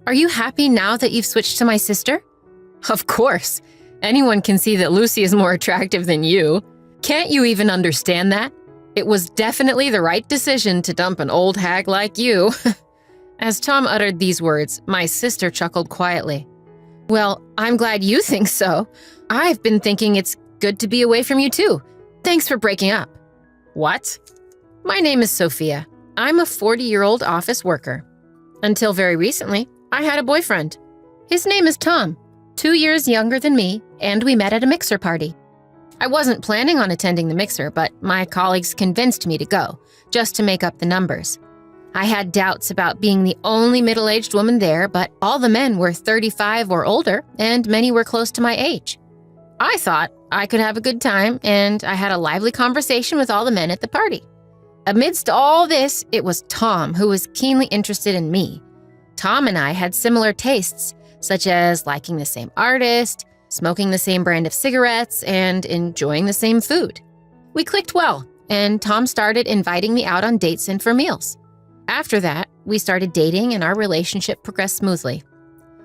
Are you happy now that you've switched to my sister?" "Of course. Anyone can see that Lucy is more attractive than you. Can't you even understand that? It was definitely the right decision to dump an old hag like you." As Tom uttered these words, my sister chuckled quietly. "Well, I'm glad you think so. I've been thinking it's good to be away from you too. Thanks for breaking up." "What?" "My name is Sophia. I'm a 40-year-old office worker. Until very recently, I had a boyfriend. His name is Tom, 2 years younger than me, and we met at a mixer party. I wasn't planning on attending the mixer, but my colleagues convinced me to go, just to make up the numbers. I had doubts about being the only middle-aged woman there, but all the men were 35 or older, and many were close to my age. I thought I could have a good time, and I had a lively conversation with all the men at the party. Amidst all this, it was Tom who was keenly interested in me. Tom and I had similar tastes, such as liking the same artist, smoking the same brand of cigarettes, and enjoying the same food. We clicked well, and Tom started inviting me out on dates and for meals. After that, we started dating and our relationship progressed smoothly.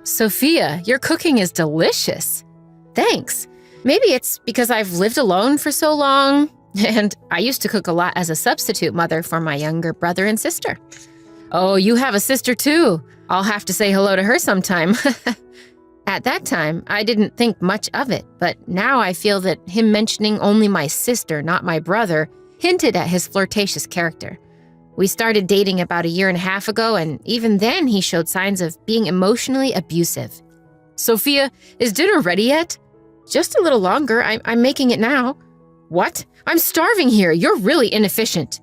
"Sophia, your cooking is delicious." "Thanks. Maybe it's because I've lived alone for so long, and I used to cook a lot as a substitute mother for my younger brother and sister." "Oh, you have a sister too. I'll have to say hello to her sometime." At that time, I didn't think much of it, but now I feel that him mentioning only my sister, not my brother, hinted at his flirtatious character. We started dating about 1.5 years ago, and even then he showed signs of being emotionally abusive. "Sophia, is dinner ready yet?" "Just a little longer. I'm making it now." "What? I'm starving here. You're really inefficient."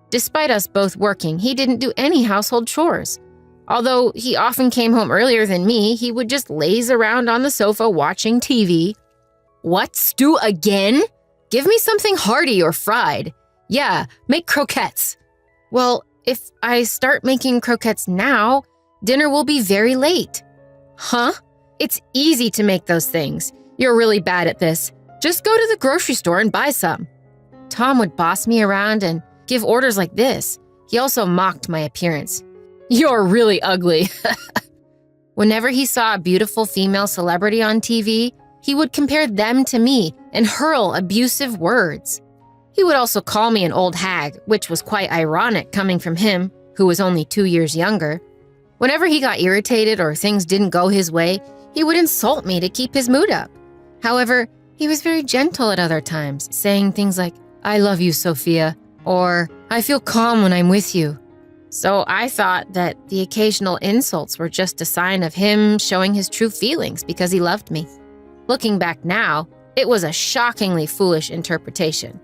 Despite us both working, he didn't do any household chores. Although he often came home earlier than me, he would just laze around on the sofa watching TV. "What, stew again? Give me something hearty or fried. Yeah, make croquettes." "Well, if I start making croquettes now, dinner will be very late." "Huh? It's easy to make those things. You're really bad at this. Just go to the grocery store and buy some." Tom would boss me around and give orders like this. He also mocked my appearance. "You're really ugly." Whenever he saw a beautiful female celebrity on TV, he would compare them to me and hurl abusive words. He would also call me an old hag, which was quite ironic coming from him, who was only 2 years younger. Whenever he got irritated or things didn't go his way, he would insult me to keep his mood up. However, he was very gentle at other times, saying things like, "I love you, Sophia," or "I feel calm when I'm with you." So I thought that the occasional insults were just a sign of him showing his true feelings because he loved me. Looking back now, it was a shockingly foolish interpretation.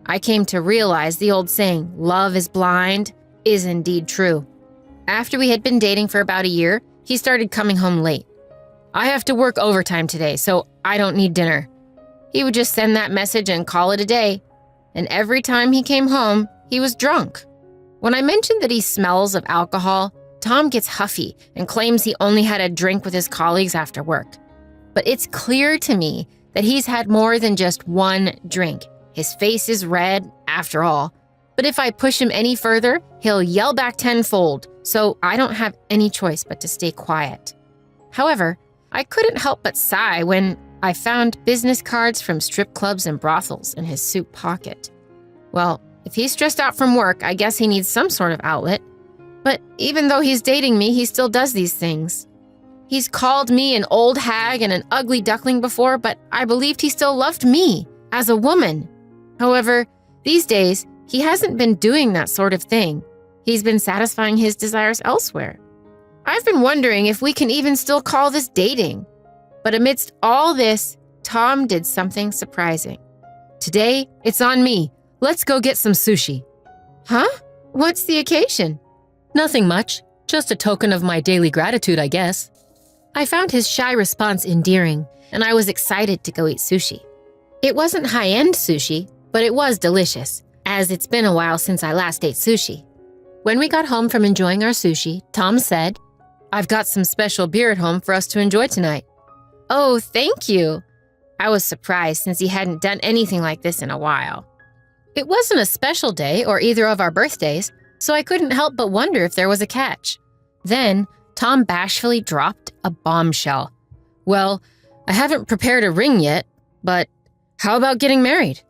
I came to realize the old saying, "Love is blind," is indeed true. After we had been dating for about 1 year, he started coming home late. "I have to work overtime today, so I don't need dinner." He would just send that message and call it a day. And every time he came home, he was drunk. When I mentioned that he smells of alcohol, Tom gets huffy and claims he only had a drink with his colleagues after work. But it's clear to me that he's had more than just one drink. His face is red, after all. But if I push him any further, he'll yell back tenfold, so I don't have any choice but to stay quiet. However, I couldn't help but sigh when I found business cards from strip clubs and brothels in his suit pocket. Well, if he's stressed out from work, I guess he needs some sort of outlet. But even though he's dating me, he still does these things. He's called me an old hag and an ugly duckling before, but I believed he still loved me as a woman. However, these days, he hasn't been doing that sort of thing. He's been satisfying his desires elsewhere. I've been wondering if we can even still call this dating. But amidst all this, Tom did something surprising. "Today, it's on me. Let's go get some sushi." "Huh? What's the occasion?" "Nothing much. Just a token of my daily gratitude, I guess." I found his shy response endearing, and I was excited to go eat sushi. It wasn't high-end sushi, but it was delicious, as it's been a while since I last ate sushi. When we got home from enjoying our sushi, Tom said, "I've got some special beer at home for us to enjoy tonight." "Oh, thank you." I was surprised since he hadn't done anything like this in a while. It wasn't a special day or either of our birthdays, so I couldn't help but wonder if there was a catch. Then, Tom bashfully dropped a bombshell. Well, I haven't prepared a ring yet, but how about getting married?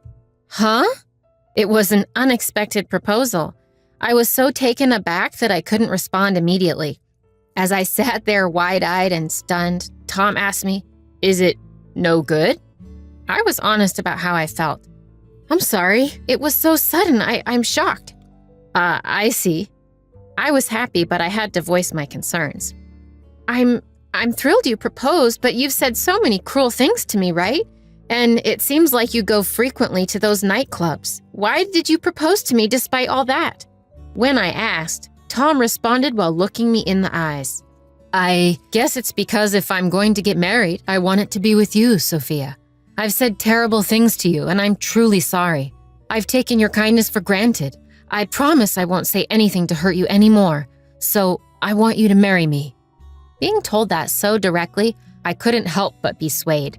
Huh? It was an unexpected proposal. I was so taken aback that I couldn't respond immediately. As I sat there wide-eyed and stunned, Tom asked me, "Is it no good?" I was honest about how I felt. "I'm sorry. It was so sudden. I'm shocked." I see. I was happy, but I had to voice my concerns. I'm thrilled you proposed, but you've said so many cruel things to me, right? And it seems like you go frequently to those nightclubs. Why did you propose to me despite all that?" When I asked, Tom responded while looking me in the eyes. "I guess it's because if I'm going to get married, I want it to be with you, Sophia. I've said terrible things to you, and I'm truly sorry. I've taken your kindness for granted. I promise I won't say anything to hurt you anymore. So I want you to marry me." Being told that so directly, I couldn't help but be swayed.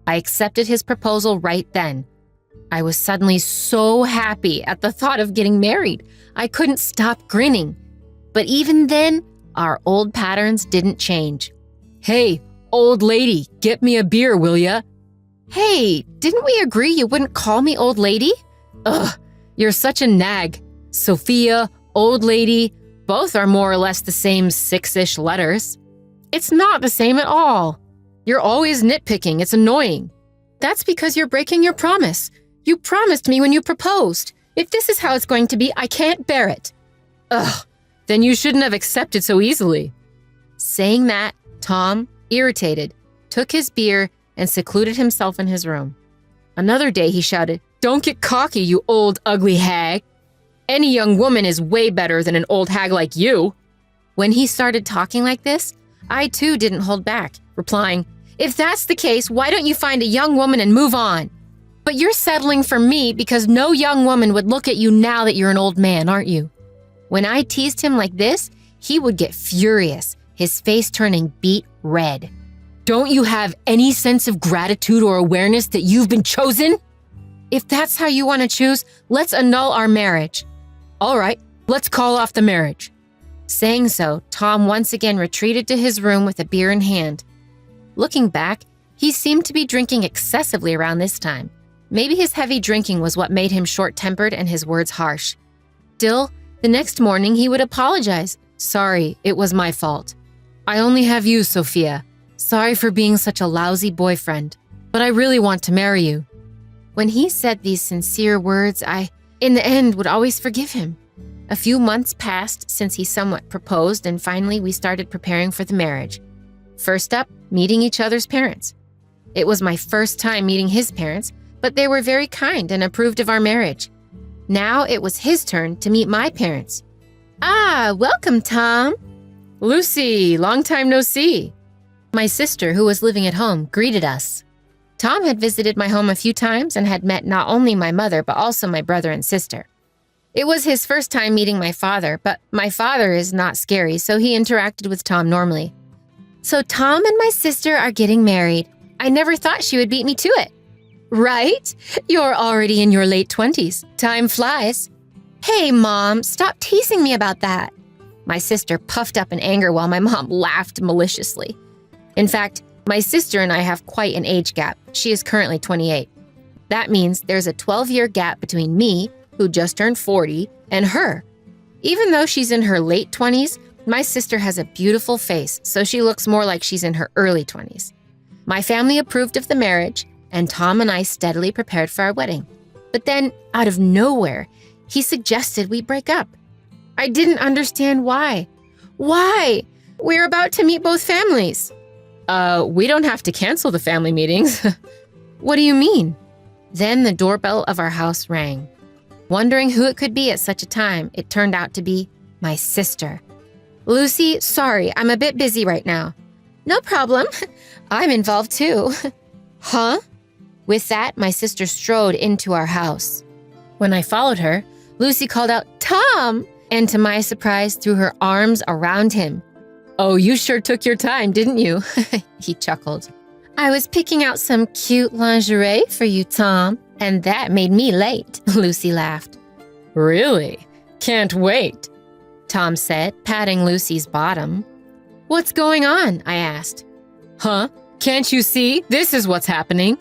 I accepted his proposal right then. I was suddenly so happy at the thought of getting married. I couldn't stop grinning. But even then, our old patterns didn't change. "Hey, old lady, get me a beer, will ya?" "Hey, didn't we agree you wouldn't call me old lady?" "Ugh, you're such a nag. Sophia, old lady, both are more or less the same 6-ish letters." "It's not the same at all. You're always nitpicking. It's annoying." "That's because you're breaking your promise. You promised me when you proposed. If this is how it's going to be, I can't bear it." "Ugh, then you shouldn't have accepted so easily." Saying that, Tom, irritated, took his beer and secluded himself in his room. Another day he shouted, "Don't get cocky, you old ugly hag. Any young woman is way better than an old hag like you." When he started talking like this, I too didn't hold back, replying, "If that's the case, why don't you find a young woman and move on? But you're settling for me because no young woman would look at you now that you're an old man, aren't you?" When I teased him like this, he would get furious, his face turning beet red. "Don't you have any sense of gratitude or awareness that you've been chosen? If that's how you want to choose, let's annul our marriage." "All right, let's call off the marriage." Saying so, Tom once again retreated to his room with a beer in hand. Looking back, he seemed to be drinking excessively around this time. Maybe his heavy drinking was what made him short-tempered and his words harsh. Still, the next morning he would apologize. "Sorry, it was my fault. I only have you, Sophia. Sorry for being such a lousy boyfriend, but I really want to marry you." When he said these sincere words, I, in the end, would always forgive him. A few months passed since he somewhat proposed, and finally we started preparing for the marriage. First up, meeting each other's parents. It was my first time meeting his parents, but they were very kind and approved of our marriage. Now it was his turn to meet my parents. "Ah, welcome, Tom." "Lucy, long time no see." My sister, who was living at home, greeted us. Tom had visited my home a few times and had met not only my mother, but also my brother and sister. It was his first time meeting my father, but my father is not scary, so he interacted with Tom normally. "So Tom and my sister are getting married. I never thought she would beat me to it." "Right? You're already in your late 20s. Time flies." "Hey, Mom, stop teasing me about that." My sister puffed up in anger while my mom laughed maliciously. In fact, my sister and I have quite an age gap. She is currently 28. That means there's a 12-year gap between me, who just turned 40, and her. Even though she's in her late 20s, my sister has a beautiful face, so she looks more like she's in her early 20s. My family approved of the marriage, and Tom and I steadily prepared for our wedding. But then, out of nowhere, he suggested we break up. I didn't understand why. Why? We're about to meet both families. We don't have to cancel the family meetings." "What do you mean?" Then the doorbell of our house rang. Wondering who it could be at such a time, it turned out to be my sister. "Lucy, sorry, I'm a bit busy right now." "No problem. I'm involved too." "Huh?" With that, my sister strode into our house. When I followed her, Lucy called out, "Tom!" and to my surprise, threw her arms around him. "Oh, you sure took your time, didn't you?" He chuckled. "I was picking out some cute lingerie for you, Tom, and that made me late," Lucy laughed. "Really? Can't wait," Tom said, patting Lucy's bottom. "What's going on?" I asked. "Huh? Can't you see? This is what's happening,"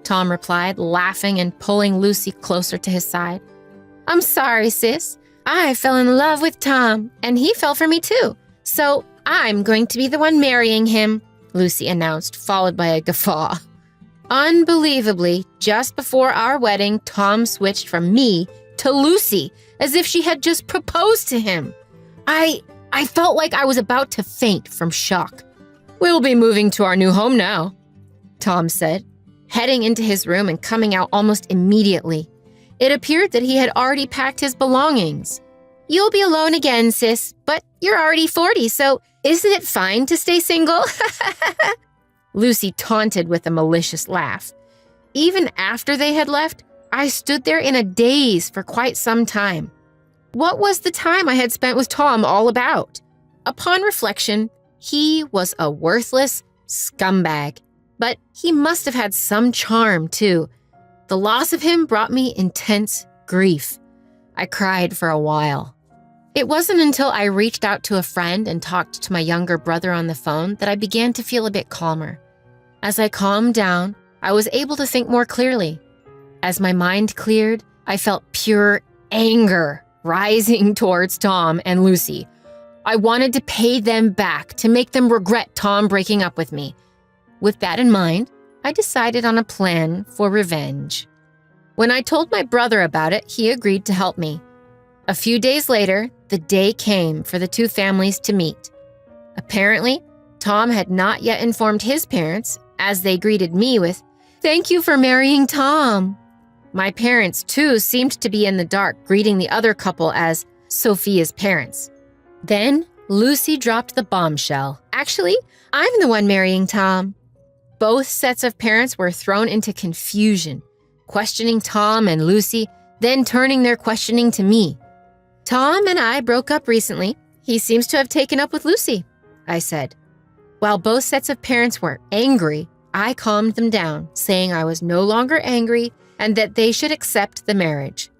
Tom replied, laughing and pulling Lucy closer to his side. "I'm sorry, sis. I fell in love with Tom, and he fell for me too. So I'm going to be the one marrying him," Lucy announced, followed by a guffaw. Unbelievably, just before our wedding, Tom switched from me to Lucy, as if she had just proposed to him. I felt like I was about to faint from shock. "We'll be moving to our new home now," Tom said, heading into his room and coming out almost immediately. It appeared that he had already packed his belongings. "You'll be alone again, sis, but you're already 40, so isn't it fine to stay single?" Lucy taunted with a malicious laugh. Even after they had left, I stood there in a daze for quite some time. What was the time I had spent with Tom all about? Upon reflection, he was a worthless scumbag. But he must have had some charm, too. The loss of him brought me intense grief. I cried for a while. It wasn't until I reached out to a friend and talked to my younger brother on the phone that I began to feel a bit calmer. As I calmed down, I was able to think more clearly. As my mind cleared, I felt pure anger rising towards Tom and Lucy. I wanted to pay them back, to make them regret Tom breaking up with me. With that in mind, I decided on a plan for revenge. When I told my brother about it, he agreed to help me. A few days later, the day came for the two families to meet. Apparently, Tom had not yet informed his parents, as they greeted me with, "Thank you for marrying Tom." My parents, too, seemed to be in the dark, greeting the other couple as Sophia's parents. Then, Lucy dropped the bombshell. "Actually, I'm the one marrying Tom." Both sets of parents were thrown into confusion, questioning Tom and Lucy, then turning their questioning to me. "Tom and I broke up recently. He seems to have taken up with Lucy," I said. While both sets of parents were angry, I calmed them down, saying I was no longer angry and that they should accept the marriage.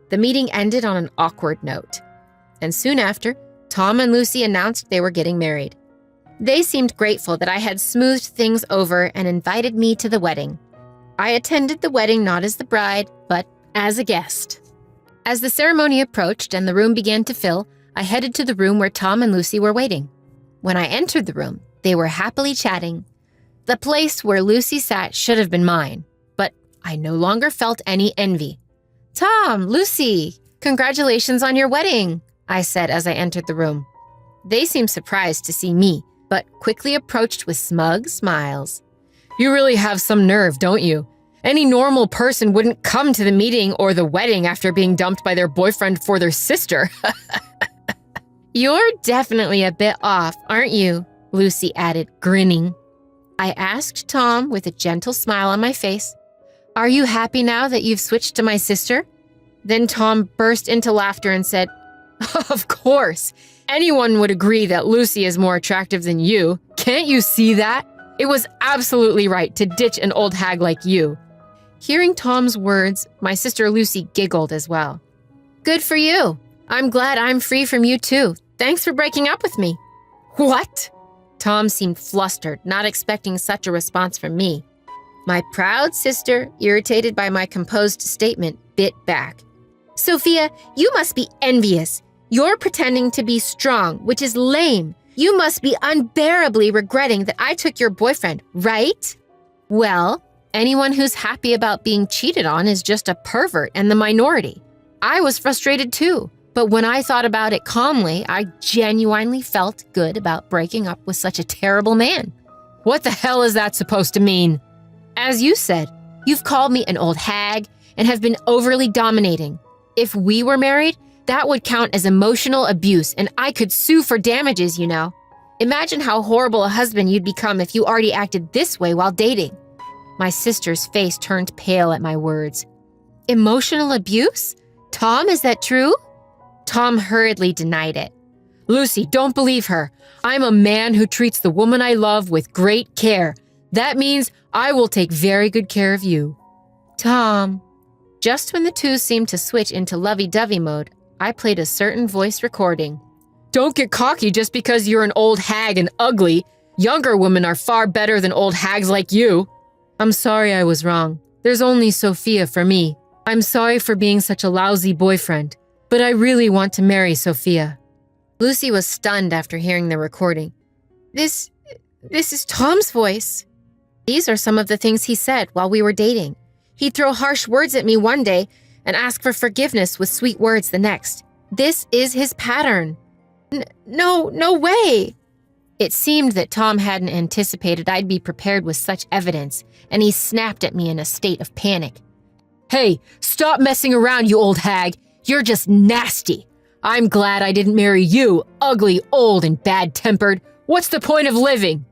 The meeting ended on an awkward note, and soon after, Tom and Lucy announced they were getting married. They seemed grateful that I had smoothed things over and invited me to the wedding. I attended the wedding not as the bride, but as a guest. As the ceremony approached and the room began to fill, I headed to the room where Tom and Lucy were waiting. When I entered the room, they were happily chatting. The place where Lucy sat should have been mine, but I no longer felt any envy. "Tom, Lucy, congratulations on your wedding," I said as I entered the room. They seemed surprised to see me, but quickly approached with smug smiles. "You really have some nerve, don't you? Any normal person wouldn't come to the meeting or the wedding after being dumped by their boyfriend for their sister." "You're definitely a bit off, aren't you?" Lucy added, grinning. I asked Tom with a gentle smile on my face, "Are you happy now that you've switched to my sister?" Then Tom burst into laughter and said, "Of course. Anyone would agree that Lucy is more attractive than you. Can't you see that? It was absolutely right to ditch an old hag like you." Hearing Tom's words, my sister Lucy giggled as well. "Good for you. I'm glad I'm free from you too. Thanks for breaking up with me." "What?" Tom seemed flustered, not expecting such a response from me. My proud sister, irritated by my composed statement, bit back. "Sophia, you must be envious. You're pretending to be strong, which is lame. You must be unbearably regretting that I took your boyfriend, right?" "Well, anyone who's happy about being cheated on is just a pervert and the minority. I was frustrated too, but when I thought about it calmly, I genuinely felt good about breaking up with such a terrible man." "What the hell is that supposed to mean?" "As you said, you've called me an old hag and have been overly dominating. If we were married, that would count as emotional abuse, and I could sue for damages, you know. Imagine how horrible a husband you'd become if you already acted this way while dating." My sister's face turned pale at my words. "Emotional abuse? Tom, is that true?" Tom hurriedly denied it. "Lucy, don't believe her. I'm a man who treats the woman I love with great care. That means I will take very good care of you." "Tom." Just when the two seemed to switch into lovey-dovey mode, I played a certain voice recording. Don't get cocky just because you're an old hag and ugly. Younger women are far better than old hags like you. I'm sorry I was wrong. There's only Sophia for me. I'm sorry for being such a lousy boyfriend, but I really want to marry Sophia. Lucy was stunned after hearing the recording. This is Tom's voice. These are some of the things he said while we were dating. He'd throw harsh words at me one day and ask for forgiveness with sweet words the next. This is his pattern. No way. It seemed that Tom hadn't anticipated I'd be prepared with such evidence, and he snapped at me in a state of panic. Hey, stop messing around, you old hag. You're just nasty. I'm glad I didn't marry you, ugly, old, and bad-tempered. What's the point of living?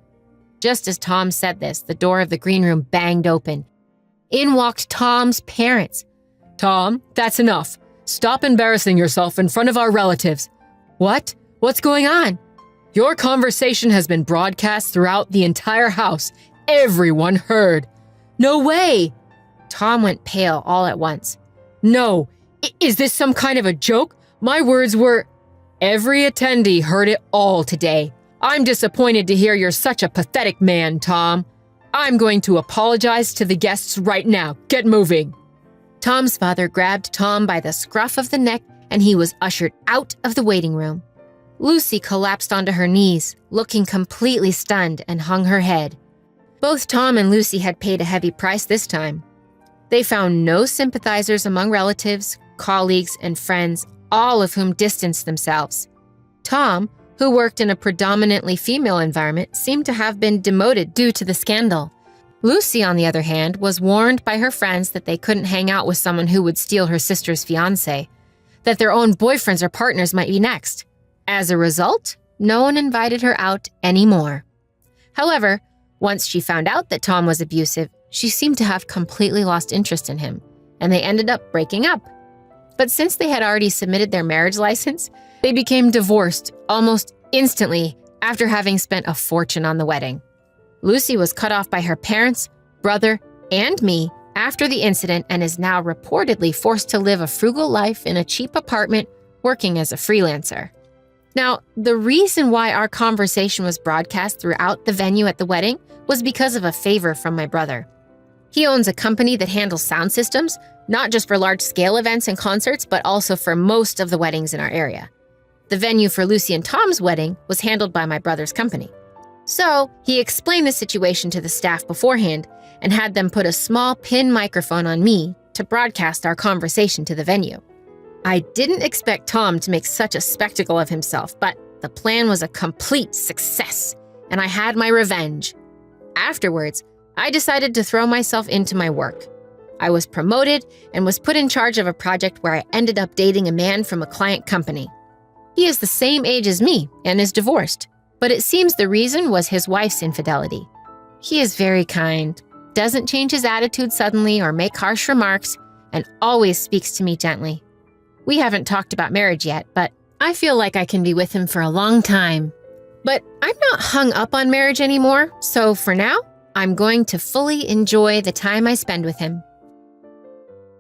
Just as Tom said this, the door of the green room banged open. In walked Tom's parents. Tom, that's enough. Stop embarrassing yourself in front of our relatives. What? What's going on? Your conversation has been broadcast throughout the entire house. Everyone heard. No way! Tom went pale all at once. No, is this some kind of a joke? My words were... Every attendee heard it all today. I'm disappointed to hear you're such a pathetic man, Tom. I'm going to apologize to the guests right now. Get moving. Tom's father grabbed Tom by the scruff of the neck, and he was ushered out of the waiting room. Lucy collapsed onto her knees, looking completely stunned, and hung her head. Both Tom and Lucy had paid a heavy price this time. They found no sympathizers among relatives, colleagues, and friends, all of whom distanced themselves. Tom, who worked in a predominantly female environment, seemed to have been demoted due to the scandal. Lucy, on the other hand, was warned by her friends that they couldn't hang out with someone who would steal her sister's fiancé, that their own boyfriends or partners might be next. As a result, no one invited her out anymore. However, once she found out that Tom was abusive, she seemed to have completely lost interest in him, and they ended up breaking up. But since they had already submitted their marriage license, they became divorced almost instantly after having spent a fortune on the wedding. Lucy was cut off by her parents, brother, and me after the incident and is now reportedly forced to live a frugal life in a cheap apartment working as a freelancer. Now, the reason why our conversation was broadcast throughout the venue at the wedding was because of a favor from my brother. He owns a company that handles sound systems, not just for large-scale events and concerts, but also for most of the weddings in our area. The venue for Lucy and Tom's wedding was handled by my brother's company. So, he explained the situation to the staff beforehand and had them put a small pin microphone on me to broadcast our conversation to the venue. I didn't expect Tom to make such a spectacle of himself, but the plan was a complete success, and I had my revenge. Afterwards, I decided to throw myself into my work. I was promoted and was put in charge of a project where I ended up dating a man from a client company. He is the same age as me and is divorced, but it seems the reason was his wife's infidelity. He is very kind, doesn't change his attitude suddenly or make harsh remarks, and always speaks to me gently. We haven't talked about marriage yet, but I feel like I can be with him for a long time. But I'm not hung up on marriage anymore, so for now, I'm going to fully enjoy the time I spend with him.